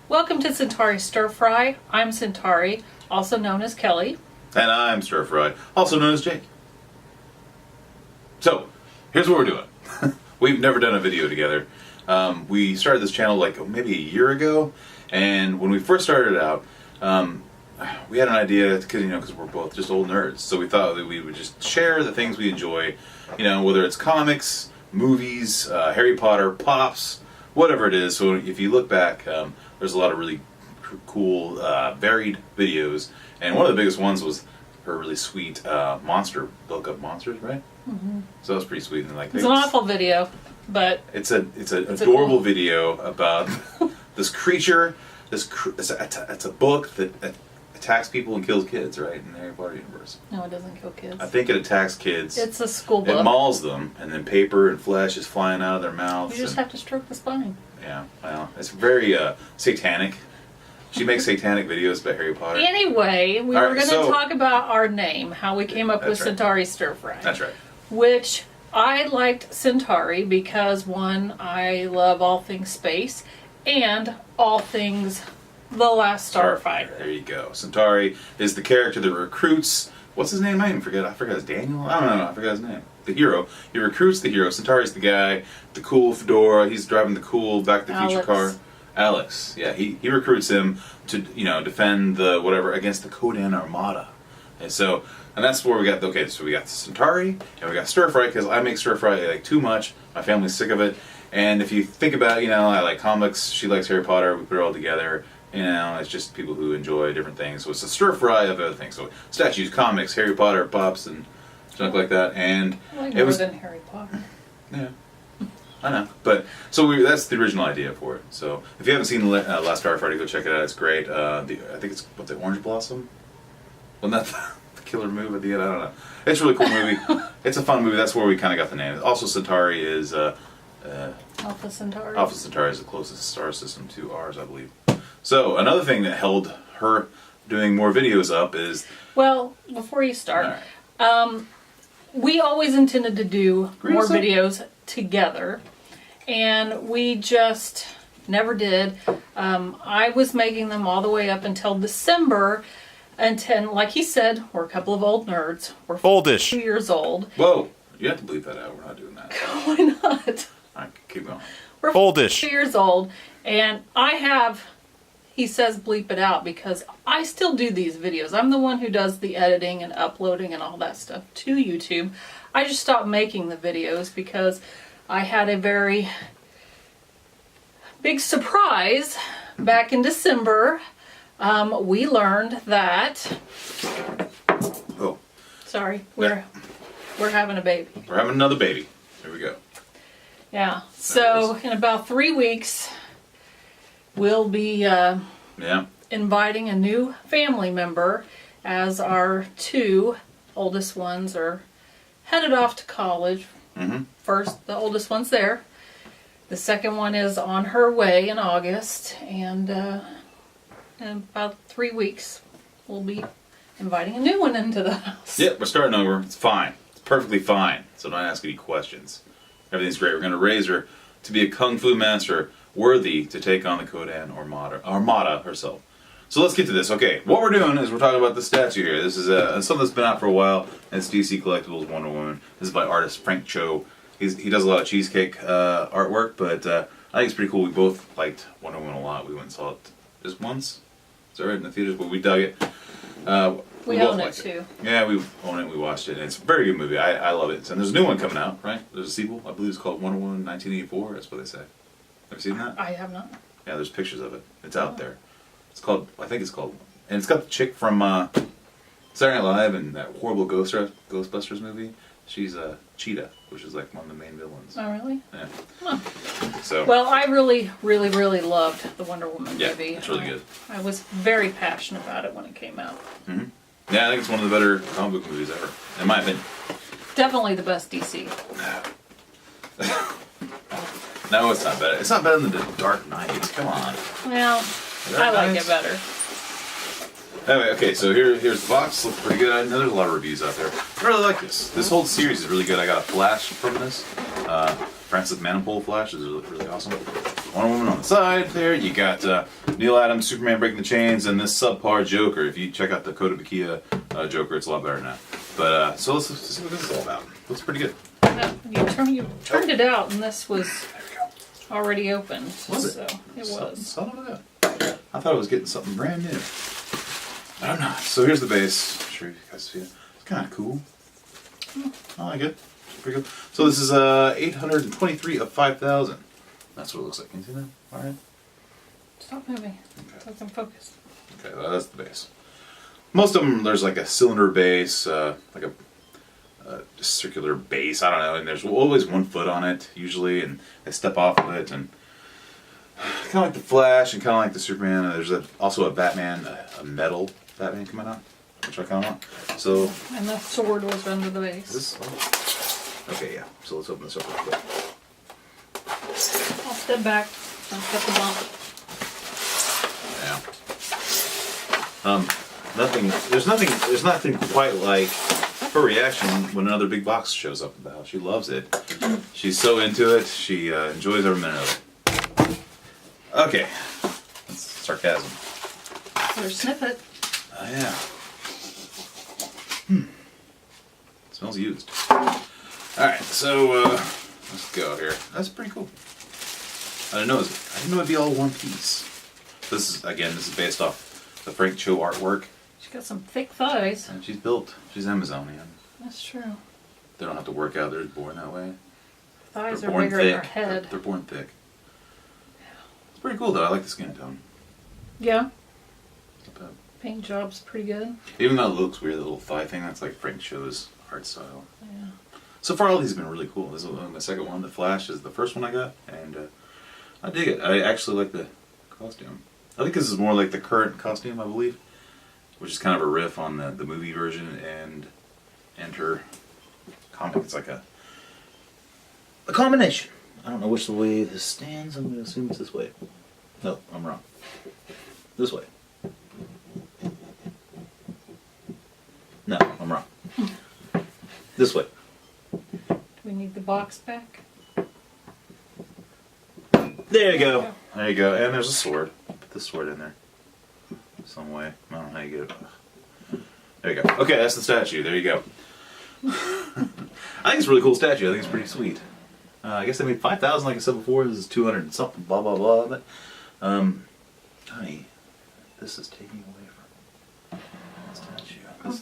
Welcome to Centauri Stir Fry. I'm Centauri, also known as Kelly. And I'm Stir Fry, also known as Jake. So, here's what we're doing. We've never done a video together. We started this channel like maybe a year ago, and when we first started out, we had an idea because we're both just old nerds. So we thought that we would just share the things we enjoy, whether it's comics, movies, Harry Potter, Pops, whatever it is. So if you look back, there's a lot of really cool, varied videos, and one of the biggest ones was her really sweet monster book of monsters, right? Mm-hmm. So that was pretty sweet. And it's an awful video, but it's an adorable video about this creature. It's a book that attacks people and kills kids, right? In the Harry Potter universe. No, it doesn't kill kids. I think it attacks kids. It's a school book. It mauls them, and then paper and flesh is flying out of their mouths. You just have to stroke the spine. Yeah, well, it's very satanic. She makes satanic videos about Harry Potter. Anyway, we were going to talk about our name, how we came up with right. Centauri Stir Fry. That's right. Which I liked Centauri because, one, I love all things space and all things The Last Starfighter. There you go. Centauri is the character that recruits. What's his name? I forgot his Daniel? I don't know. I forgot his name. The hero. He recruits the hero. Centauri's the guy, the cool fedora. He's driving the cool Back to the Future car. Alex. Yeah, he recruits him to defend the whatever against the Kodan Armada. And that's where we got. Okay, so we got Centauri and we got Stir Fry because I make Stir Fry like too much. My family's sick of it. And if you think about, I like comics. She likes Harry Potter. We put it all together. It's just people who enjoy different things. So it's a stir fry of other things. So statues, comics, Harry Potter, Pops, and junk like that. And I like more than Harry Potter. Yeah, I know. But that's the original idea for it. So if you haven't seen Last Starfighter, go check it out. It's great. I think it's the Orange Blossom. Well, not the killer move at the end. I don't know. It's a really cool movie. It's a fun movie. That's where we kind of got the name. Also, Centauri is Alpha Centauri. Alpha Centauri is the closest star system to ours, I believe. So another thing that held her doing more videos up is... Well, before you start, we always intended to do more videos together, and we just never did. I was making them all the way up until December, and like he said, we're a couple of old nerds. We're oldish. 2 years old. Whoa, you have to bleep that out. We're not doing that. Why not? All right, keep going. We're oldish. 2 years old, and I have... He says bleep it out because I still do these videos. I'm the one who does the editing and uploading and all that stuff to YouTube. I just stopped making the videos because I had a very big surprise back in December. We learned that... Oh. Sorry, we're having a baby. We're having another baby. Here we go. Yeah, so in about 3 weeks... We'll be inviting a new family member as our two oldest ones are headed off to college. Mm-hmm. First, the oldest one's there. The second one is on her way in August. And in about 3 weeks, we'll be inviting a new one into the house. Yep, we're starting over. It's fine. It's perfectly fine. So don't ask any questions. Everything's great. We're going to raise her to be a kung fu master worthy to take on the Kodan Armada herself. So let's get to this. Okay, what we're doing is we're talking about the statue here. This is something that's been out for a while. It's DC Collectibles Wonder Woman. This is by artist Frank Cho. He does a lot of cheesecake artwork, but I think it's pretty cool. We both liked Wonder Woman a lot. We went and saw it just once. Is that right? In the theaters, but we dug it. We own it too. Yeah, we own it. We watched it. And it's a very good movie. I love it. And there's a new one coming out, right? There's a sequel. I believe it's called Wonder Woman 1984. That's what they say. Have you seen that? I have not. Yeah, there's pictures of it. It's out there. I think it's called, and it's got the chick from Saturday Night Live and that horrible Ghostbusters movie. She's Cheetah, which is like one of the main villains. Oh, really? Yeah. Huh. So. Well, I really, really, really loved the Wonder Woman movie. Yeah, it's really good. I was very passionate about it when it came out. Mm-hmm. Yeah, I think it's one of the better comic book movies ever, in my opinion. Definitely the best DC. No, it's not better. It's not better than The Dark Knight. Come on. Well, I like it better. Anyway, okay, so here's the box. Looks pretty good. I know there's a lot of reviews out there. I really like this. This whole series is really good. I got a flash from this. Francis Manapul flash is really awesome. Wonder Woman on the side there. You got Neil Adams, Superman breaking the chains, and this subpar Joker. If you check out the Kota Bakia Joker, it's a lot better than that. But so let's see what this is all about. Looks pretty good. Yeah, you turned it out, and this was There we go. already opened. Was it? So it was. Son of a gun. I thought I was getting something brand new. But I'm not. So here's the base. I'm sure you guys see it. It's kind of cool. I like it. It's pretty good. So this is 823 of 5,000. That's what it looks like. Can you see that? All right. Stop moving. Okay. So I can focus. Okay, well, that's the base. Most of them, there's like a cylinder base, like a circular base. I don't know, and there's always 1 foot on it usually, and they step off of it, and kind of like the Flash and kind of like the Superman. There's also a Batman, a metal Batman coming out, which I kind of want. So And the sword was under the base. this. Okay, yeah. So let's open this up real quick. I'll step back. Don't cut the bump. Yeah. There's nothing quite like her reaction when another big box shows up at the house. She loves it. She's so into it. She enjoys every minute of it. Okay. That's sarcasm. Or sniff it. Yeah. Smells used. Alright, so let's go here. That's pretty cool. I didn't know it'd be all one piece. This is based off the Frank Cho artwork. She's got some thick thighs. And she's Amazonian. That's true. They don't have to work out, they're just born that way. Thighs They're are born bigger than her thick. head. They're born thick. It's pretty cool though, I like the skin tone. Yeah. Not bad. Paint job's pretty good. Even though it looks weird, the little thigh thing, that's like Frank Cho's art style. Yeah. So far all these have been really cool. This is my second one. The Flash is the first one I got, and I dig it. I actually like the costume. I think this is more like the current costume, I believe, which is kind of a riff on the movie version and her comic. It's like a combination. I don't know which way this stands. I'm going to assume it's this way. No, I'm wrong. This way. No, I'm wrong. This way. Do we need the box back? There you go. There you go. And there's a sword. Put this sword in there. Some way. I don't know how you get it. There you go. Okay, that's the statue. There you go. I think it's a really cool statue. I think it's pretty sweet. I guess they made 5,000 like I said before. This is 200 and something, blah, blah, blah. But, honey, this is taking away from the statue.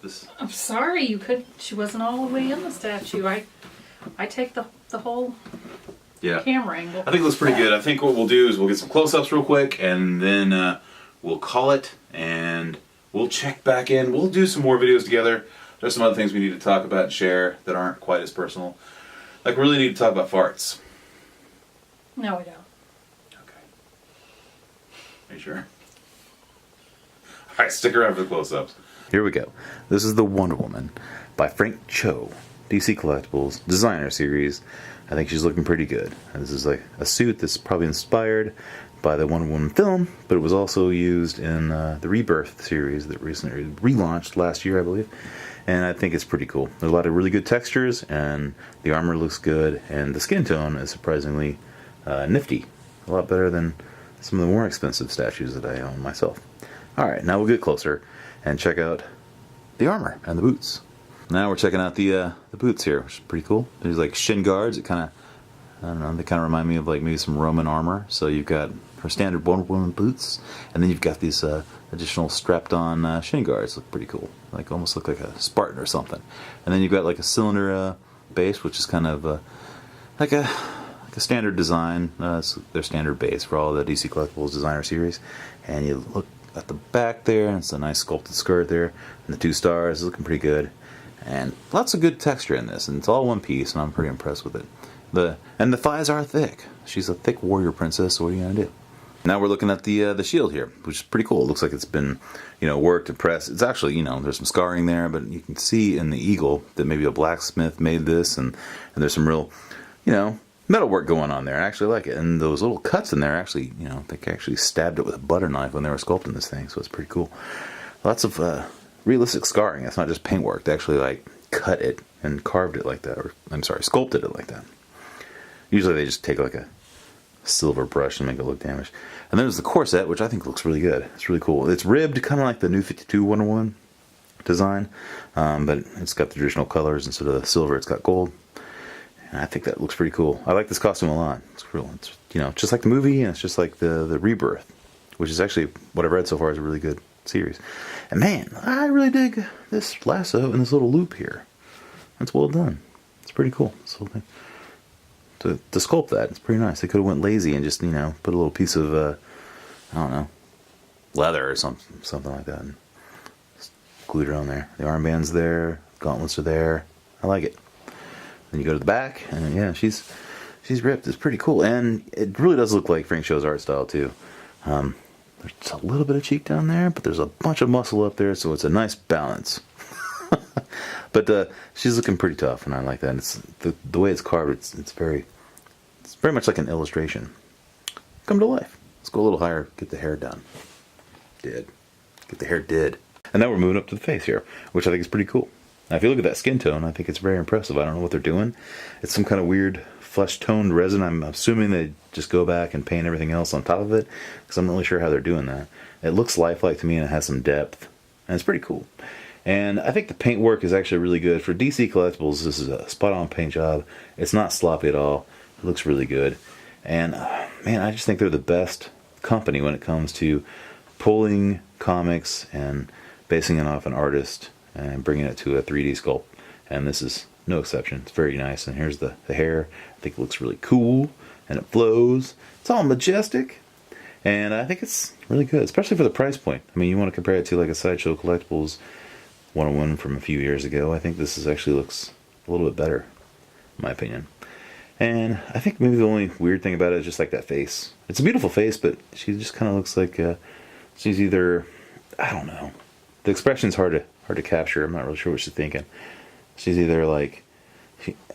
This. I'm sorry, you could. She wasn't all the way in the statue. I take the whole Yeah. camera angle. I think it looks pretty good. I think what we'll do is we'll get some close-ups real quick, and then we'll call it, and we'll check back in. We'll do some more videos together. There's some other things we need to talk about and share that aren't quite as personal. Like, we really need to talk about farts. No, we don't. Okay. Are you sure? Alright, stick around for the close-ups. Here we go. This is the Wonder Woman by Frank Cho. DC Collectibles Designer Series. I think she's looking pretty good. And this is like a suit that's probably inspired by the Wonder Woman film, but it was also used in the Rebirth series that recently relaunched last year, I believe. And I think it's pretty cool. There's a lot of really good textures, and the armor looks good, and the skin tone is surprisingly nifty. A lot better than some of the more expensive statues that I own myself. Alright, now we'll get closer and check out the armor and the boots. Now we're checking out the boots here, which is pretty cool. There's like shin guards. It kind of, I don't know, they kind of remind me of like maybe some Roman armor. So you've got her standard Wonder Woman boots, and then you've got these additional strapped-on shin guards. Look pretty cool. Like almost look like a Spartan or something. And then you've got like a cylinder base, which is kind of like a standard design. It's their standard base for all the DC Collectibles Designer Series. And you look at the back there, and it's a nice sculpted skirt there, and the 2 stars is looking pretty good. And lots of good texture in this, and it's all one piece, and I'm pretty impressed with it. And the thighs are thick. She's a thick warrior princess, so what are you gonna do? Now we're looking at the shield here, which is pretty cool. It looks like it's been, worked and pressed. It's actually, there's some scarring there, but you can see in the eagle that maybe a blacksmith made this, and there's some real, metal work going on there. I actually like it. And those little cuts in there actually, they actually stabbed it with a butter knife when they were sculpting this thing, so it's pretty cool. Lots of realistic scarring. It's not just paintwork. They actually cut it and carved it like that, or I'm sorry, sculpted it like that. Usually they just take like a silver brush to make it look damaged. And then there's the corset, which I think looks really good. It's really cool. It's ribbed, kind of like the New 52 Wonder Woman design, but it's got the traditional colors. Instead of the silver, it's got gold. And I think that looks pretty cool. I like this costume a lot. It's cool. It's, you know, just like the movie, and it's just like the Rebirth, which is actually, what I've read so far, is a really good series. And man, I really dig this lasso and this little loop here. That's well done. It's pretty cool. This whole thing. To sculpt that, it's pretty nice. They could have went lazy and just, you know, put a little piece of, I don't know, leather or something like that, and just glued it on there. The armband's there, gauntlets are there. I like it. Then you go to the back, and yeah, she's ripped. It's pretty cool, and it really does look like Frank Cho's art style too. There's a little bit of cheek down there, but there's a bunch of muscle up there, so it's a nice balance. But she's looking pretty tough, and I like that. And it's the way it's carved. It's very much like an illustration. Come to life. Let's go a little higher. Get the hair done. Get the hair did. And now we're moving up to the face here, which I think is pretty cool. Now, if you look at that skin tone, I think it's very impressive. I don't know what they're doing. It's some kind of weird flesh-toned resin. I'm assuming they just go back and paint everything else on top of it, because I'm not really sure how they're doing that. It looks lifelike to me, and it has some depth, and it's pretty cool. And I think the paint work is actually really good. For DC Collectibles, this is a spot-on paint job. It's not sloppy at all. It looks really good. And, man, I just think they're the best company when it comes to pulling comics and basing it off an artist and bringing it to a 3D sculpt. And this is no exception. It's very nice. And here's the hair. I think it looks really cool. And it flows. It's all majestic. And I think it's really good, especially for the price point. I mean, you want to compare it to like a Sideshow Collectibles 101 from a few years ago. I think this actually looks a little bit better, in my opinion. And I think maybe the only weird thing about it is just like that face. It's a beautiful face, but she just kind of looks like she's either, I don't know. The expression's hard to capture. I'm not really sure what she's thinking. She's either like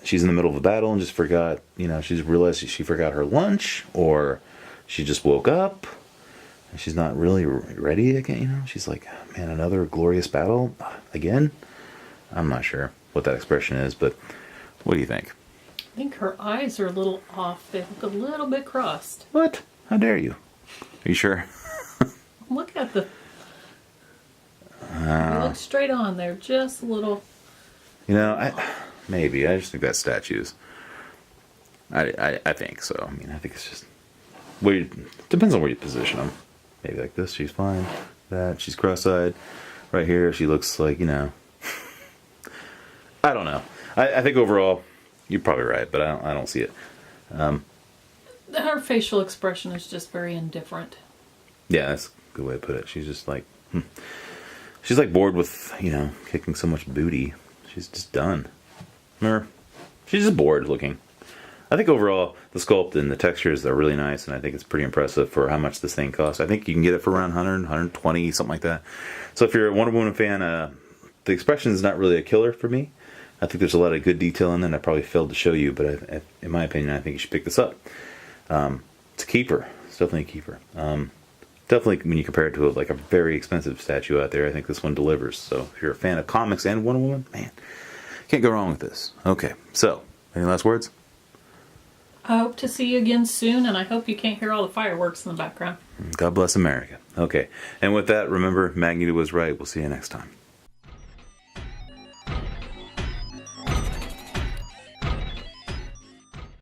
she's in the middle of a battle and just forgot, you know, she's realized she forgot her lunch, or she just woke up and she's not really ready again, you know. She's like, man, another glorious battle again. I'm not sure what that expression is, but what do you think? I think her eyes are a little off. They look a little bit crossed. What? How dare you? Are you sure? Look at the... They look straight on. They're just a little... You know, I just think that's statues. I think so. I mean, I think it's just... depends on where you position them. Maybe like this, she's fine. That, she's cross-eyed. Right here, she looks like, you know... I don't know. I think overall... You're probably right, but I don't see it. Her facial expression is just very indifferent. Yeah, that's a good way to put it. She's just like... She's like bored with, you know, kicking so much booty. She's just done. Or she's just bored looking. I think overall, the sculpt and the textures are really nice, and I think it's pretty impressive for how much this thing costs. I think you can get it for around 100, 120, something like that. So if you're a Wonder Woman fan, the expression is not really a killer for me. I think there's a lot of good detail in there, and I probably failed to show you, but in my opinion, I think you should pick this up. It's a keeper. It's definitely a keeper. Definitely, when you compare it to like a very expensive statue out there, I think this one delivers. So if you're a fan of comics and Wonder Woman, man, can't go wrong with this. Okay, so, any last words? I hope to see you again soon, and I hope you can't hear all the fireworks in the background. God bless America. Okay, and with that, remember, Magneto was right. We'll see you next time.